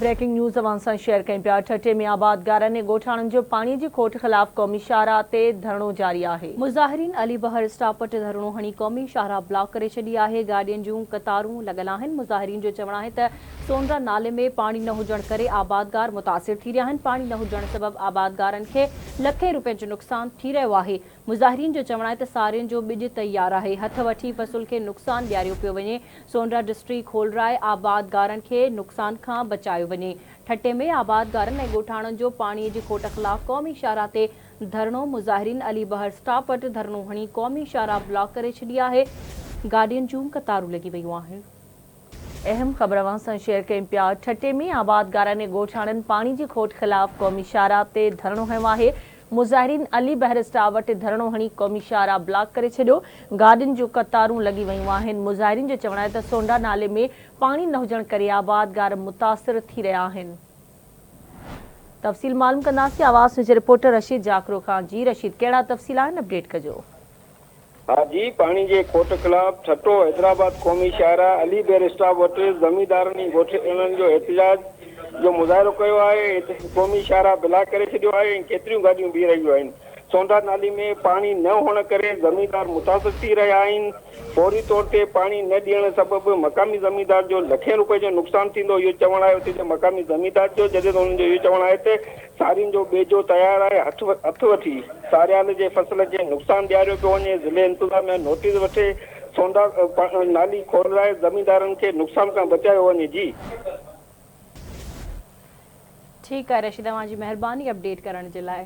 Breaking news अवां सां share कयूं पिया। ठटे में आबादगारनि ऐं ॻोठाणनि जो पाणीअ जी खोट ख़िलाफ़ क़ौमी शाहराह ते धरणो जारी आहे। मुज़ाहिरीन अली बहर स्टॉप वटि धरणो हणी क़ौमी शाहराह ब्लॉक करे छॾी आहे। गाॾियुनि जूं क़तारूं लॻल आहिनि। मुज़ाहिरीन जो चवणु आहे त सोनरा नाले में पाणी न हुजण करे आबादगार मुतासिर थी रहिया आहिनि। पाणी न हुजण सबबि आबादगारनि खे लखे रुपए जो नुक़सानु थी रहियो आहे। मुज़ाहिरीन जो चवणु आहे त सारियुनि जो ॿिज तयारु आहे। हथ वठी फ़सुल खे नुक़सानु ॾियारियो पियो वञे। सोनरा डिस्ट्रिक्ट खोलराए आबादगारनि खे नुक़सान खां बचायो वञे। ठटे में आबादगारनि ऐं ॻोठाणनि जो पाणीअ जी खोट ख़िलाफ़ क़ौमी शाहराह ते धरणो। मुज़ाहिरीन अली बहर स्टॉप वटि धरणो हणी क़ौमी शाहराह ब्लॉक करे छॾी आहे। गाॾियुनि जूं क़तारूं लॻी वयूं आहिनि। अहम ख़बर अवां सां शेयर कयूं पिया। ठटे में आबादगारनि ऐं ॻोठाणनि पाणी जी खोट ख़िलाफ़ क़ौमी शाहराह ते धरणो हयो आहे। मुज़ाहिरीन अली बहर स्टॉप वटि धरणो हणी क़ौमी शाहराह ब्लॉक करे छॾियो। गाॾियुनि जूं क़तारूं लॻी वयूं आहिनि। मुज़ाहिरीन जो चवणु आहे त सोंडा नाले में पाणी न हुजण करे आबादगार मुतासिर थी रहिया आहिनि। तफ़सील मालूम कंदासीं आवाज़ जे रिपोर्टर रशीद जाकरो खां। जी रशीद, कहिड़ा तफ़सील आहिनि, अपडेट कजो। हाँ जी, पानी के खोट खिलाफ छठो हैदराबाद क़ौमी शाहराह अली बहर स्टॉप वटि ज़मींदारनि ॻोठाणनि जो एहतजाज जो मुज़ाहिरो कयो आहे। क़ौमी शाहराह ब्लॉक करे छॾियो आहे ऐं केतिरियूं गाॾियूं बीह रहियूं आहिनि। सोंडा नाली में पानी न हुअण करे ज़मींदार मुतासिर थी रहिया आहिनि। फौरी तौर ते पानी न ॾियण सबबि मक़ामी ज़मींदार जो लखे रुपए जो नुक़सानु थींदो, इहो चवणु आहे उते जे मक़ामी ज़मींदार जो। जॾहिं त हुननि जो इहो चवणु आहे त सारियुनि जो ॿेजो तयारु आहे। हथ वठी सारियाल जे फसल खे नुक़सानु ॾियारियो पियो वञे। ज़िले इंतिज़ामिया नोटिस वठे सोंडा नाली खोलाए ज़मींदारनि खे नुक़सान खां बचायो वञे। जी ठीकु आहे रशीद, तव्हांजी महिरबानी अपडेट करण जे लाइ।